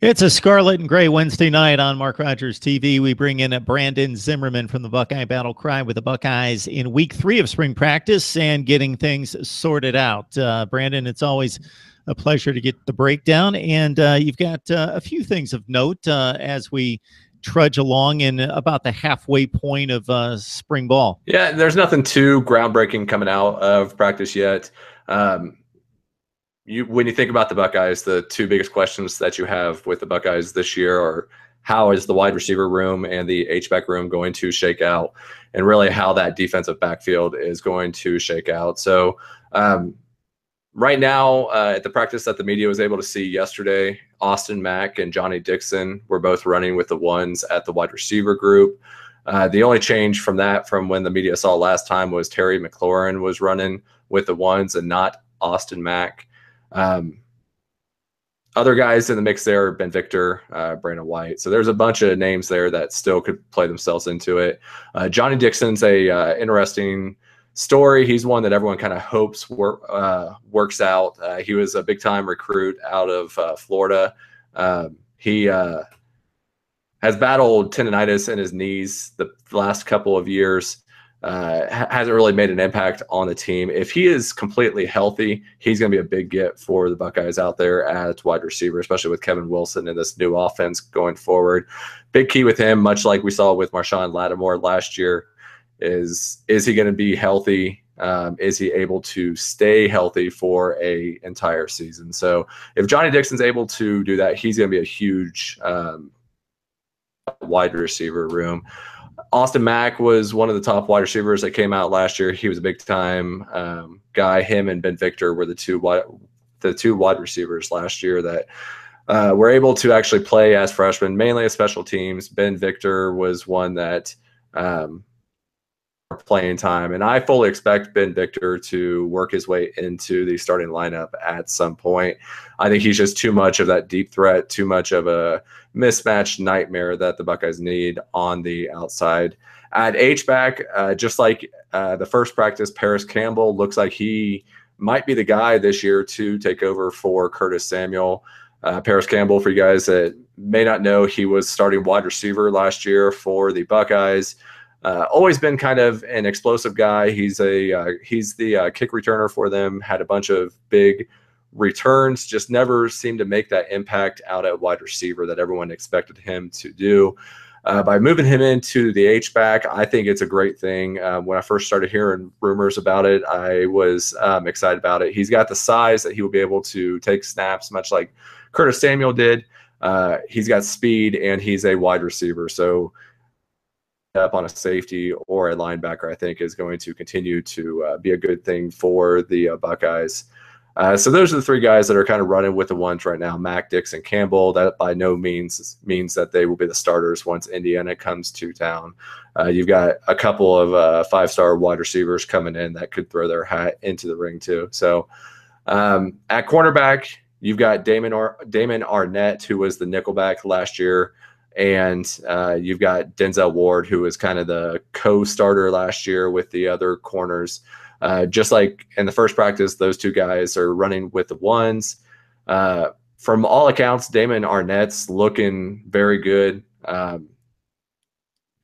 It's a scarlet and gray Wednesday night on Mark Rogers TV. We bring in Brandon Zimmerman from the Buckeye Battle Cry with the Buckeyes in week 3 of spring practice and getting things sorted out. Brandon, it's always a pleasure to get the breakdown, and you've got a few things of note as we trudge along in about the halfway point of spring ball. Yeah, there's nothing too groundbreaking coming out of practice yet. When you think about the Buckeyes, the two biggest questions that you have with the Buckeyes this year are how is the wide receiver room and the H-back room going to shake out, and really how that defensive backfield is going to shake out. So right now, at the practice that the media was able to see yesterday, Austin Mack and Johnnie Dixon were both running with the ones at the wide receiver group. The only change from when the media saw last time was Terry McLaurin was running with the ones and not Austin Mack. Other guys in the mix there, Ben Victor, Brandon White. So there's a bunch of names there that still could play themselves into it. Johnnie Dixon's a interesting story. He's one that everyone kind of hopes works out. He was a big-time recruit out of Florida. He has battled tendonitis in his knees the last couple of years. Hasn't really made an impact on the team. If he is completely healthy, he's going to be a big get for the Buckeyes out there at wide receiver, especially with Kevin Wilson in this new offense going forward. Big key with him, much like we saw with Marshawn Lattimore last year, is he going to be healthy? Is he able to stay healthy for an entire season? So if Johnnie Dixon's able to do that, he's going to be a huge wide receiver room. Austin Mack was one of the top wide receivers that came out last year. He was a big-time guy. Him and Ben Victor were the two wide receivers last year that were able to actually play as freshmen, mainly as special teams. Ben Victor was one that playing time, and I fully expect Ben Victor to work his way into the starting lineup at some point. I think he's just too much of that deep threat, too much of a mismatched nightmare that the Buckeyes need on the outside. At H-back, just like the first practice, Paris Campbell looks like he might be the guy this year to take over for Curtis Samuel. Paris Campbell, for you guys that may not know, he was starting wide receiver last year for the Buckeyes. Always been kind of an explosive guy. He's the kick returner for them, had a bunch of big returns, just never seemed to make that impact out at wide receiver that everyone expected him to do. By moving him into the H-back, I think it's a great thing. When I first started hearing rumors about it, I was excited about it. He's got the size that he will be able to take snaps, much like Curtis Samuel did. He's got speed, and he's a wide receiver. So up on a safety or a linebacker, I think is going to continue to be a good thing for the Buckeyes. So those are the three guys that are kind of running with the ones right now: Mack, Dixon, Campbell. That by no means means that they will be the starters once Indiana comes to town. You've got a couple of five-star wide receivers coming in that could throw their hat into the ring too. So at cornerback, you've got Damon Arnette, who was the nickelback last year. And you've got Denzel Ward, who was kind of the co-starter last year with the other corners. Just like in the first practice, those two guys are running with the ones. From all accounts, Damon Arnette's looking very good.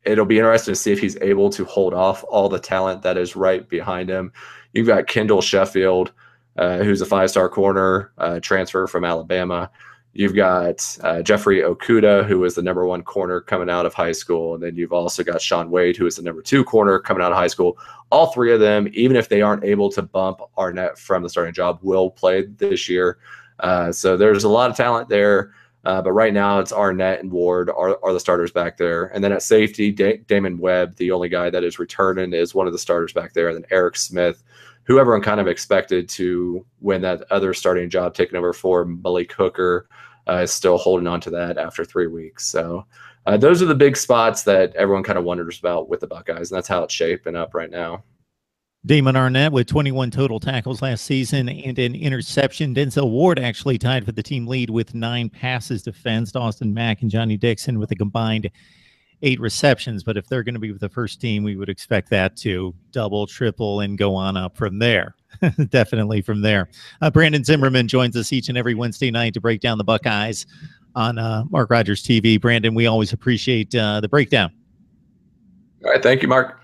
It'll be interesting to see if he's able to hold off all the talent that is right behind him. You've got Kendall Sheffield, who's a five-star corner, transfer from Alabama. You've got Jeffrey Okudah, who was the #1 corner coming out of high school. And then you've also got Sean Wade, who is the #2 corner coming out of high school. All three of them, even if they aren't able to bump Arnette from the starting job, will play this year. So there's a lot of talent there. But right now it's Arnette and Ward are the starters back there. And then at safety, Damon Webb, the only guy that is returning, is one of the starters back there. And then Eric Smith, who everyone kind of expected to win that other starting job, taking over for Malik Hooker, is still holding on to that after 3 weeks. So those are the big spots that everyone kind of wonders about with the Buckeyes, and that's how it's shaping up right now. Damon Arnette with 21 total tackles last season and an interception. Denzel Ward actually tied for the team lead with 9 passes defensed. Austin Mack and Johnnie Dixon with a combined 8 receptions. But if they're going to be with the first team, we would expect that to double, triple, and go on up from there. Definitely from there. Brandon Zimmerman joins us each and every Wednesday night to break down the Buckeyes on Mark Rogers TV. Brandon, we always appreciate the breakdown. All right. Thank you, Mark.